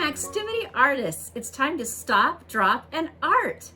Maxtivity artists. It's time to stop, drop, and art.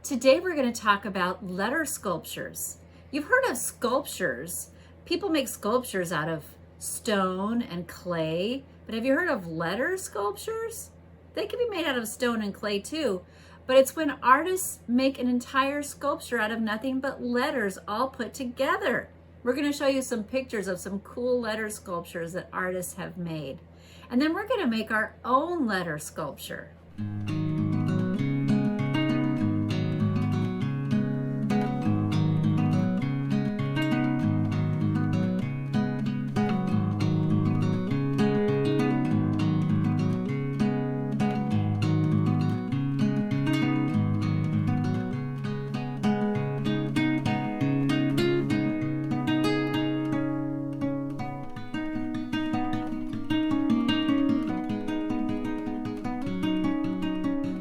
Today we're going to talk about letter sculptures. You've heard of sculptures. People make sculptures out of stone and clay, but have you heard of letter sculptures? They can be made out of stone and clay too, but it's when artists make an entire sculpture out of nothing but letters all put together. We're going to show you some pictures of some cool letter sculptures that artists have made. And then we're going to make our own letter sculpture.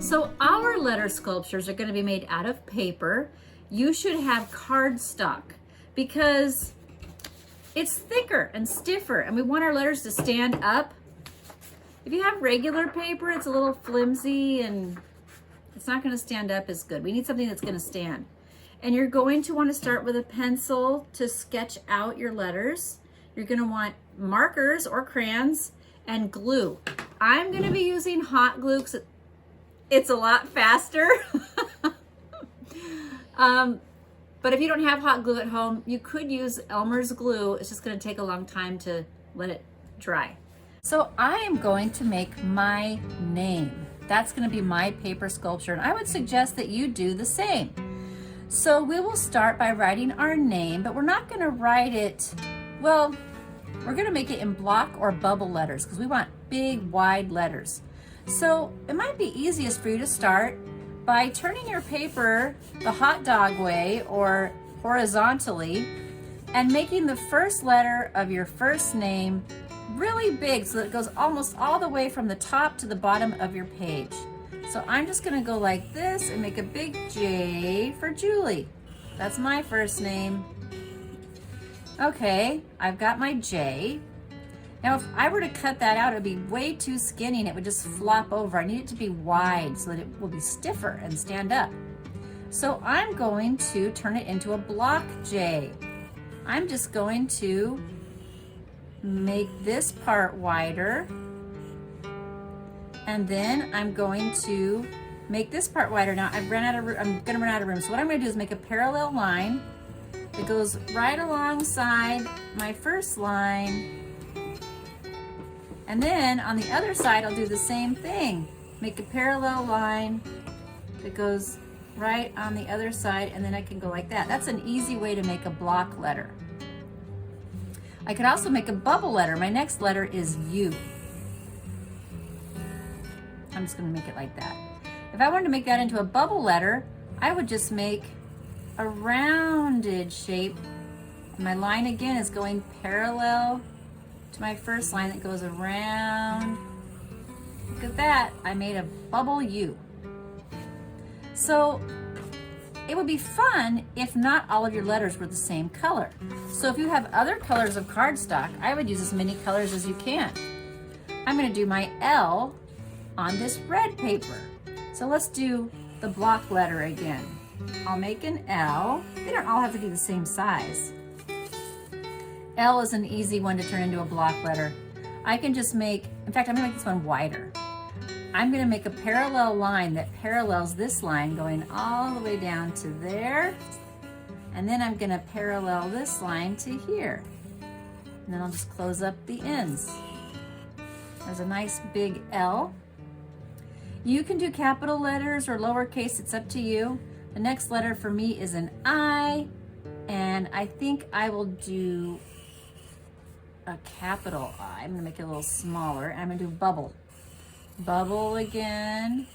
So our letter sculptures are going to be made out of paper. You should have cardstock because it's thicker and stiffer and we want our letters to stand up. If you have regular paper, it's a little flimsy and it's not going to stand up as good. We need something that's going to stand. And you're going to want to start with a pencil to sketch out your letters. You're going to want markers or crayons and glue. I'm going to be using hot glue because it's a lot faster. But if you don't have hot glue at home, you could use Elmer's glue. It's just going to take a long time to let it dry. So I am going to make my name. That's going to be my paper sculpture, and I would suggest that you do the same. So we will start by writing our name, but we're not going to write it, well, we're going to make it in block or bubble letters because we want big, wide letters. So it might be easiest for you to start by turning your paper the hot dog way or horizontally and making the first letter of your first name really big so that it goes almost all the way from the top to the bottom of your page. So I'm just going to go like this and make a big J for Julie. That's my first name. Okay, I've got my J. Now, if I were to cut that out, it would be way too skinny and it would just flop over. I need it to be wide so that it will be stiffer and stand up. So I'm going to turn it into a block J. I'm just going to make this part wider. And then I'm going to make this part wider. Now, I'm going to run out of room. So what I'm going to do is make a parallel line that goes right alongside my first line. And then on the other side, I'll do the same thing. Make a parallel line that goes right on the other side, and then I can go like that. That's an easy way to make a block letter. I could also make a bubble letter. My next letter is U. I'm just going to make it like that. If I wanted to make that into a bubble letter, I would just make a rounded shape. My line again is going parallel to my first line that goes around. Look at that, I made a bubble U. So it would be fun if not all of your letters were the same color. So if you have other colors of cardstock, I would use as many colors as you can. I'm going to do my L on this red paper. So let's do the block letter again. I'll make an L. They don't all have to be the same size. L is an easy one to turn into a block letter. I can just make, in fact, I'm gonna make this one wider. I'm gonna make a parallel line that parallels this line going all the way down to there. And then I'm gonna parallel this line to here. And then I'll just close up the ends. There's a nice big L. You can do capital letters or lowercase, it's up to you. The next letter for me is an I, and I think I will do a capital I. I'm gonna make it a little smaller. I'm gonna do bubble. Bubble again.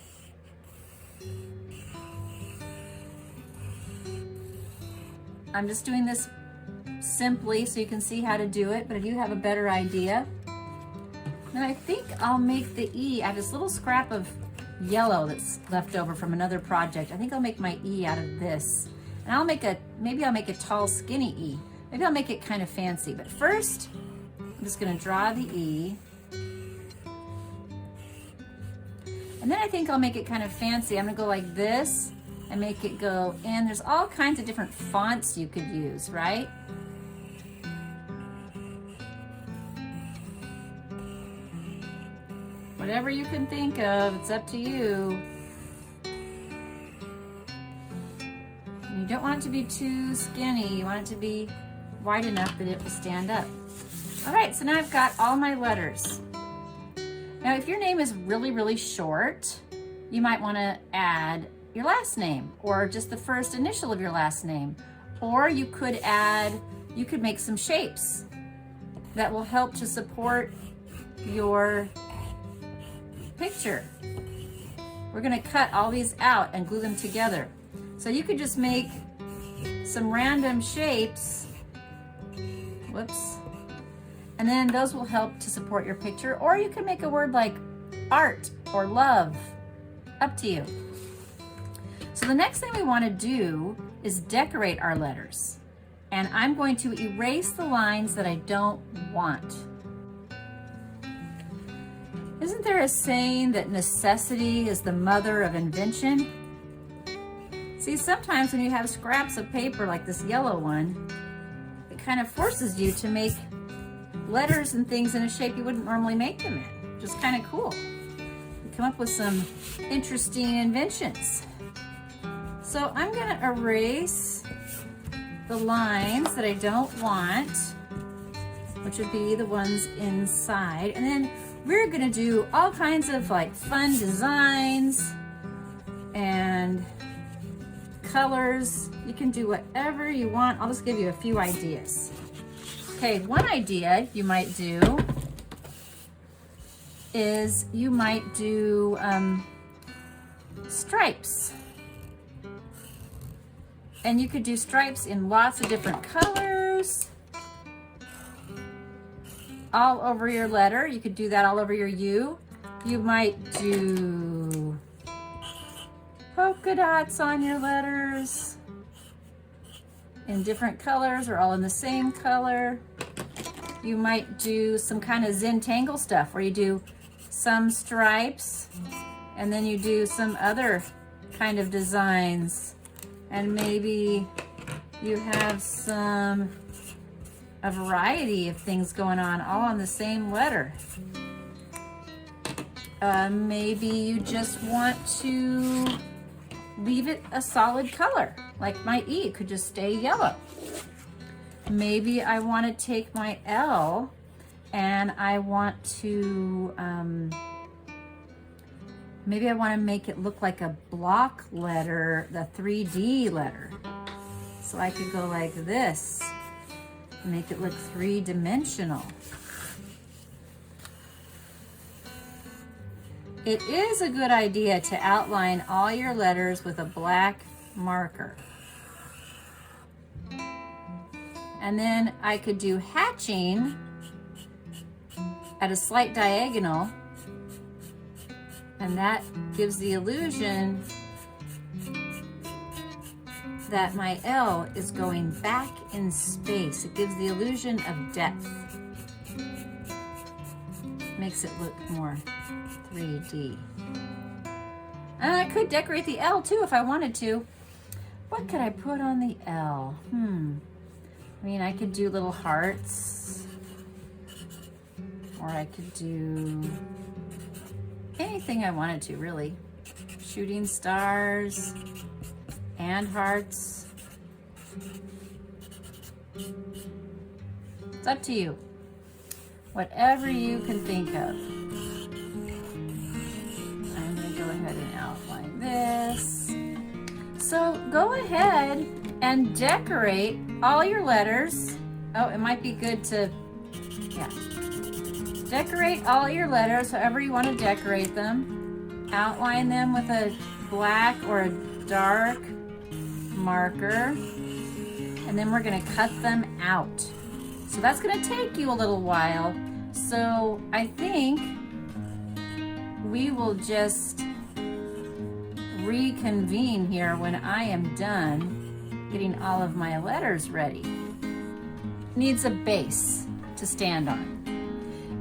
I'm just doing this simply so you can see how to do it, but if you have a better idea. Then I think I'll make the E. I have this little scrap of yellow that's left over from another project. I think I'll make my E out of this. And maybe I'll make a tall, skinny E. Maybe I'll make it kind of fancy, but first, I'm just gonna draw the E. And then I think I'll make it kind of fancy. I'm gonna go like this and make it go in. There's all kinds of different fonts you could use, right? Whatever you can think of, it's up to you. And you don't want it to be too skinny. You want it to be wide enough that it will stand up. All right, so now I've got all my letters. Now, if your name is really, really short, you might want to add your last name or just the first initial of your last name. Or you could make some shapes that will help to support your picture. We're going to cut all these out and glue them together. So you could just make some random shapes. Whoops. And then those will help to support your picture. Or you can make a word like art or love. Up to you. So the next thing we want to do is decorate our letters. And I'm going to erase the lines that I don't want. Isn't there a saying that necessity is the mother of invention? See, sometimes when you have scraps of paper like this yellow one, it kind of forces you to make letters and things in a shape you wouldn't normally make them in, which is kind of cool. You come up with some interesting inventions. So I'm going to erase the lines that I don't want, which would be the ones inside. And then we're going to do all kinds of like fun designs and colors. You can do whatever you want. I'll just give you a few ideas. Okay, one idea you might do is you might do stripes. And you could do stripes in lots of different colors all over your letter. You could do that all over your U. You might do polka dots on your letters in different colors or all in the same color. You might do some kind of Zentangle stuff where you do some stripes and then you do some other kind of designs, and maybe you have a variety of things going on all on the same letter. Maybe you just want to leave it a solid color, like my E could just stay yellow. Maybe I want to take my L and I want to, maybe I want to make it look like a block letter, the 3D letter. So I could go like this, make it look three-dimensional. It is a good idea to outline all your letters with a black marker. And then I could do hatching at a slight diagonal, and that gives the illusion that my L is going back in space. It gives the illusion of depth. Makes it look more 3D. And I could decorate the L too if I wanted to. What could I put on the L? I mean, I could do little hearts, or I could do anything I wanted to, really. Shooting stars and hearts. It's up to you. Whatever you can think of. I'm going to go ahead and outline this. So go ahead and decorate all your letters. Oh, it might be good to, decorate all your letters however you want to decorate them. Outline them with a black or a dark marker. And then we're going to cut them out. So that's going to take you a little while. So I think we will just reconvene here when I am done getting all of my letters ready. Needs a base to stand on.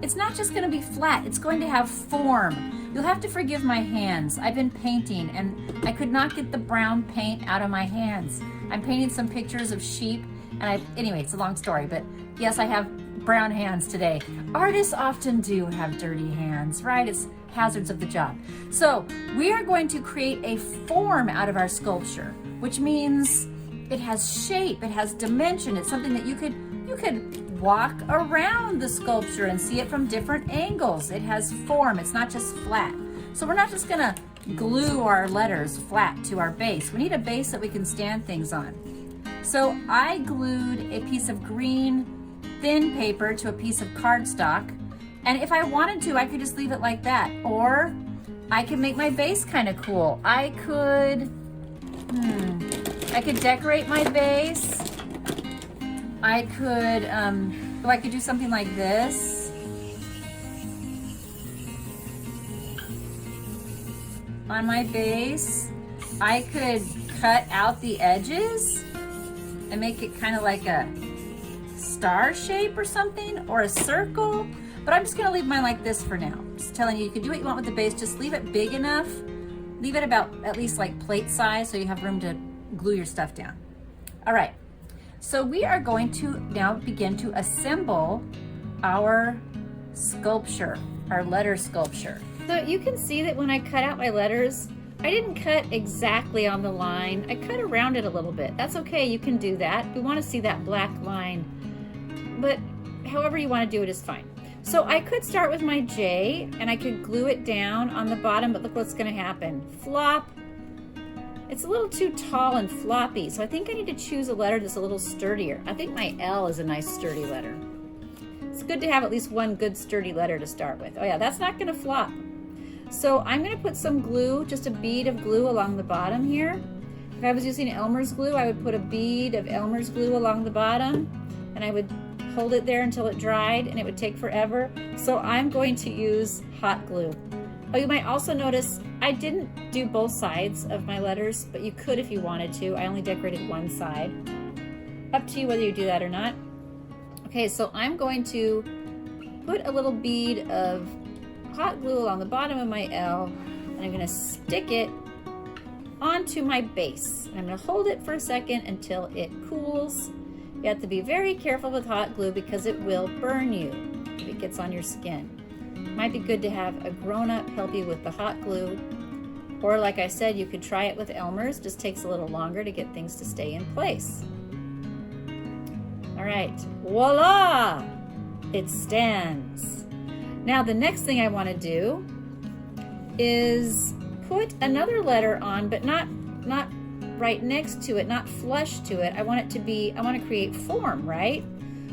it's not just gonna be flat, it's going to have form. You'll have to forgive my hands. I've been painting and I could not get the brown paint out of my hands. I'm painting some pictures of sheep and anyway, it's a long story, but yes, I have brown hands today. Artists often do have dirty hands, right? It's hazards of the job. So we are going to create a form out of our sculpture, which means it has shape, it has dimension. It's something that you could walk around the sculpture and see it from different angles. It has form, it's not just flat. So we're not just gonna glue our letters flat to our base. We need a base that we can stand things on. So I glued a piece of green thin paper to a piece of cardstock. And if I wanted to, I could just leave it like that. Or I could make my base kind of cool. I could decorate my base. I could do something like this. On my base, I could cut out the edges and make it kind of like a star shape or something, or a circle. But I'm just gonna leave mine like this for now. Just telling you can do what you want with the base, just leave it big enough. Leave it about at least like plate size so you have room to glue your stuff down. All right, so we are going to now begin to assemble our sculpture, our letter sculpture. So you can see that when I cut out my letters, I didn't cut exactly on the line. I cut around it a little bit. That's okay, you can do that. We wanna see that black line, but however you wanna do it is fine. So I could start with my J and I could glue it down on the bottom, but look what's gonna happen. Flop. It's a little too tall and floppy, so I think I need to choose a letter that's a little sturdier. I think my L is a nice sturdy letter. It's good to have at least one good sturdy letter to start with. Oh yeah, that's not gonna flop. So I'm gonna put some glue, just a bead of glue along the bottom here. If I was using Elmer's glue, I would put a bead of Elmer's glue along the bottom and I would hold it there until it dried, and it would take forever. So I'm going to use hot glue. Oh, you might also notice I didn't do both sides of my letters, but you could if you wanted to. I only decorated one side. Up to you whether you do that or not. Okay, so I'm going to put a little bead of hot glue along the bottom of my L, and I'm gonna stick it onto my base. I'm gonna hold it for a second until it cools. You have to be very careful with hot glue because it will burn you if it gets on your skin. Might be good to have a grown-up help you with the hot glue, or like I said, you could try it with Elmer's. Just takes a little longer to get things to stay in place. All right, voila, it stands. Now the next thing I want to do is put another letter on, but not right next to it, not flush to it. I want to create form, right?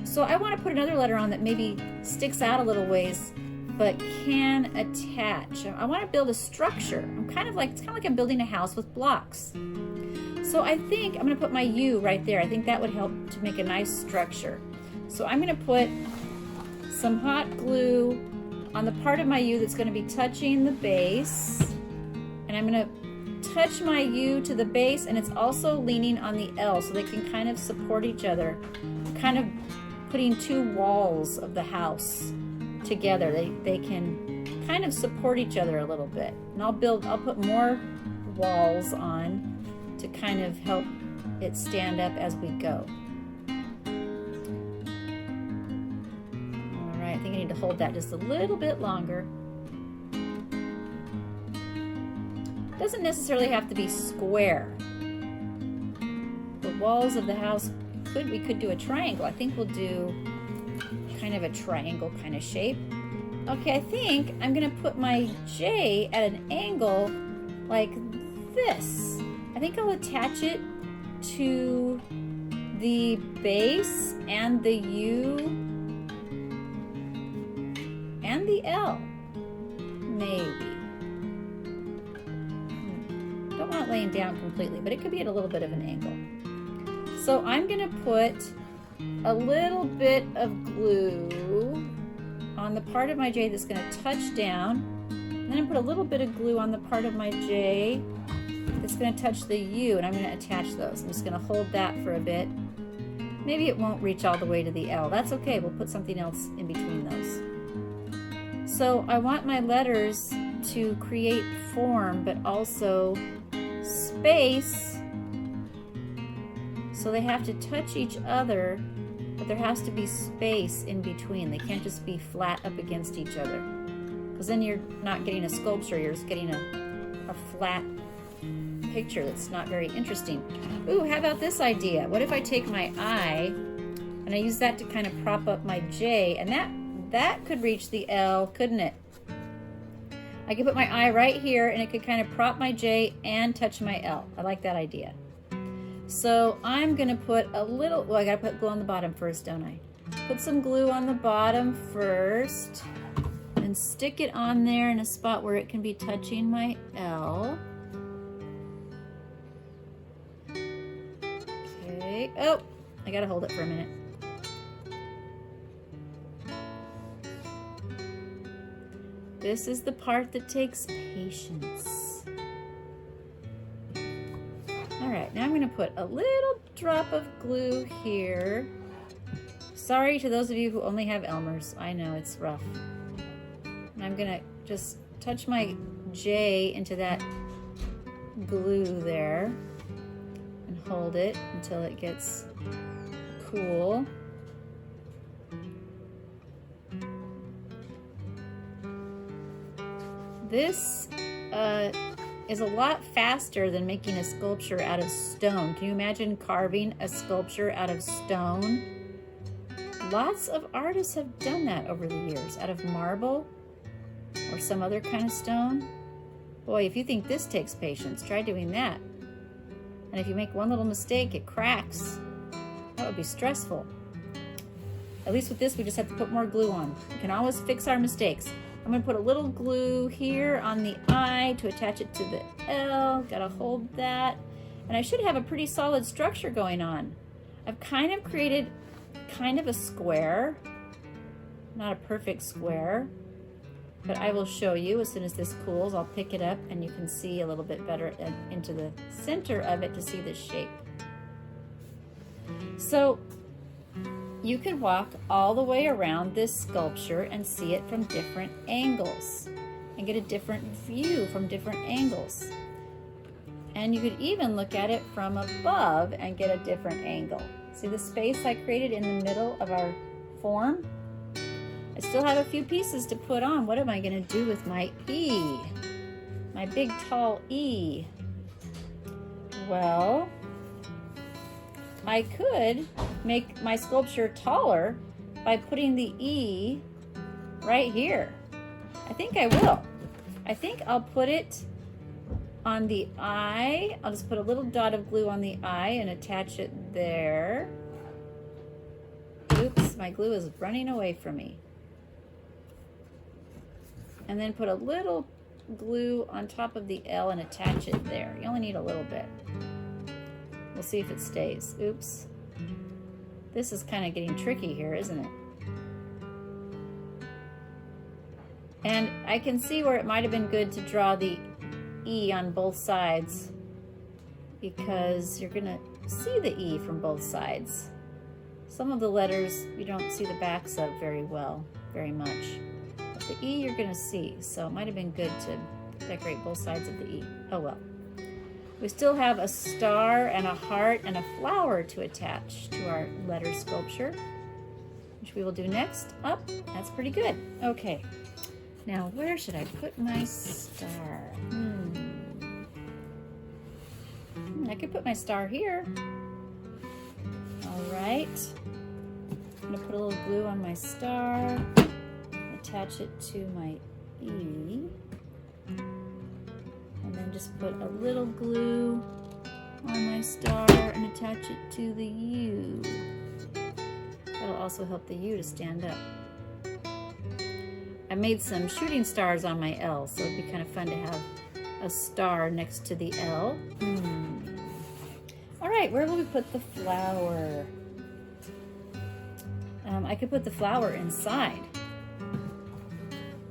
So I want to put another letter on that maybe sticks out a little ways, but can attach. I want to build a structure. It's kind of like I'm building a house with blocks. So I think I'm going to put my U right there. I think that would help to make a nice structure. So I'm going to put some hot glue on the part of my U that's going to be touching the base, and I'm going to touch my U to the base, and it's also leaning on the L so they can kind of support each other, kind of putting two walls of the house together. They can kind of support each other a little bit. And I'll put more walls on to kind of help it stand up as we go. All right, I think I need to hold that just a little bit longer. Doesn't necessarily have to be square. The walls of the house, we could do a triangle. I think we'll do kind of a triangle kind of shape. Okay, I think I'm gonna put my J at an angle like this. I think I'll attach it to the base and the U and the L, maybe. Don't want it laying down completely, but it could be at a little bit of an angle. So I'm gonna put a little bit of glue on the part of my J that's gonna touch down. And then I put a little bit of glue on the part of my J that's gonna touch the U, and I'm gonna attach those. I'm just gonna hold that for a bit. Maybe it won't reach all the way to the L. That's okay, we'll put something else in between those. So I want my letters to create form, but also space. So they have to touch each other, but there has to be space in between. They can't just be flat up against each other, because then you're not getting a sculpture, you're just getting a flat picture that's not very interesting. Ooh, how about this idea? What if I take my I and I use that to kind of prop up my J, and that could reach the L, couldn't it? I could put my I right here and it could kind of prop my J and touch my L. I like that idea. So I'm gonna put a little, well, I gotta put glue on the bottom first, don't I? Put some glue on the bottom first and stick it on there in a spot where it can be touching my L. Okay, oh, I gotta hold it for a minute. This is the part that takes patience. All right, now I'm gonna put a little drop of glue here. Sorry to those of you who only have Elmer's. I know it's rough. And I'm gonna just touch my J into that glue there and hold it until it gets cool. This is a lot faster than making a sculpture out of stone. Can you imagine carving a sculpture out of stone? Lots of artists have done that over the years, out of marble or some other kind of stone. Boy, if you think this takes patience, try doing that. And if you make one little mistake, it cracks. That would be stressful. At least with this, we just have to put more glue on. We can always fix our mistakes. I'm gonna put a little glue here on the I to attach it to the L. Gotta hold that. And I should have a pretty solid structure going on. I've kind of created kind of a square, not a perfect square, but I will show you as soon as this cools. I'll pick it up and you can see a little bit better into the center of it to see the shape. So you could walk all the way around this sculpture and see it from different angles and get a different view from different angles. And you could even look at it from above and get a different angle. See the space I created in the middle of our form? I still have a few pieces to put on. What am I gonna do with my E? My big tall E? Well, I could make my sculpture taller by putting the E right here. I think I will. I think I'll put it on the I. I'll just put a little dot of glue on the I and attach it there. Oops, my glue is running away from me. And then put a little glue on top of the L and attach it there. You only need a little bit. We'll see if it stays. Oops. This is kind of getting tricky here, isn't it? And I can see where it might have been good to draw the E on both sides, because you're gonna see the E from both sides. Some of the letters you don't see the backs of very well, very much. But the E you're gonna see, so it might have been good to decorate both sides of the E. Oh well. We still have a star and a heart and a flower to attach to our letter sculpture, which we will do next. Oh, that's pretty good. Okay, now where should I put my star? I could put my star here. All right, I'm gonna put a little glue on my star, attach it to my E. And then just put a little glue on my star and attach it to the U. That'll also help the U to stand up. I made some shooting stars on my L, so it'd be kind of fun to have a star next to the L. All right, where will we put the flower? I could put the flower inside,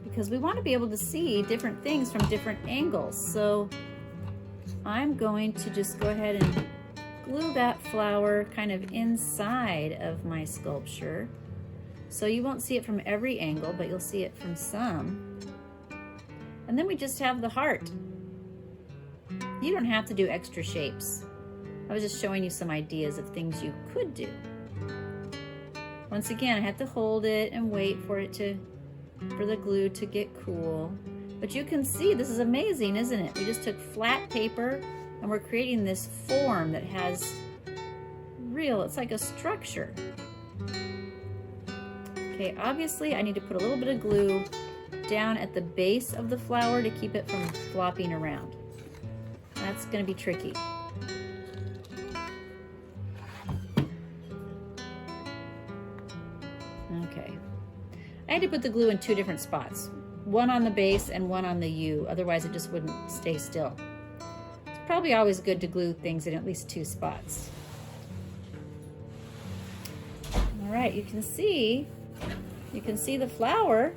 because we want to be able to see different things from different angles. So I'm going to just go ahead and glue that flower kind of inside of my sculpture So you won't see it from every angle, but you'll see it from some. And then we just have the heart. You don't have to do extra shapes. I was just showing you some ideas of things you could do. Once again, I have to hold it and wait for the glue to get cool. But you can see this is amazing, isn't it? We just took flat paper and we're creating this form that has it's like a structure. Okay, obviously I need to put a little bit of glue down at the base of the flower to keep it from flopping around. That's going to be tricky. Okay. I had to put the glue in 2 different spots. One on the base and one on the U, otherwise it just wouldn't stay still. It's probably always good to glue things in at least 2 spots. All right, you can see the flower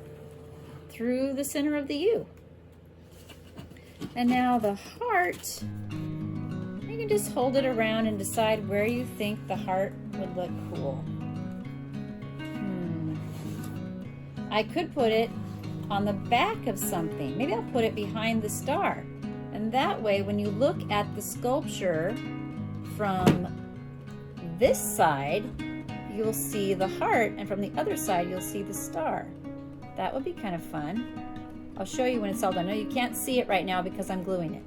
through the center of the U. And now the heart, you can just hold it around and decide where you think the heart would look cool. I could put it on the back of something. Maybe I'll put it behind the star. And that way, when you look at the sculpture from this side, you'll see the heart, and from the other side, you'll see the star. That would be kind of fun. I'll show you when it's all done. No, you can't see it right now because I'm gluing it.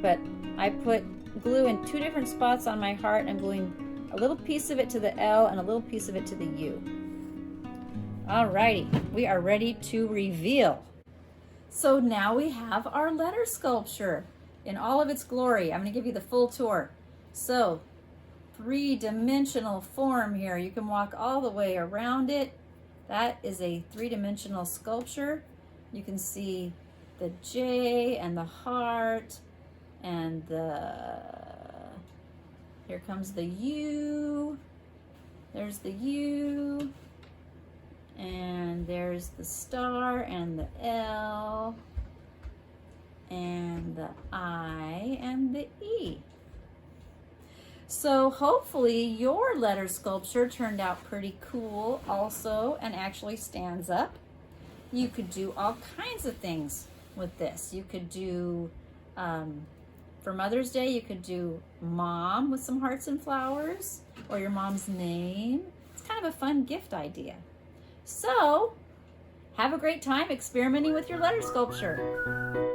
But I put glue in 2 different spots on my heart. I'm gluing a little piece of it to the L and a little piece of it to the U. Alrighty, we are ready to reveal. So now we have our letter sculpture in all of its glory. I'm going to give you the full tour. So, 3-dimensional form here. You can walk all the way around it. That is a 3-dimensional sculpture. You can see the J and the heart and here comes the U. There's the U. And there's the star and the L and the I and the E. So hopefully your letter sculpture turned out pretty cool also and actually stands up. You could do all kinds of things with this. You could do, for Mother's Day, you could do mom with some hearts and flowers or your mom's name. It's kind of a fun gift idea. So, have a great time experimenting with your letter sculpture.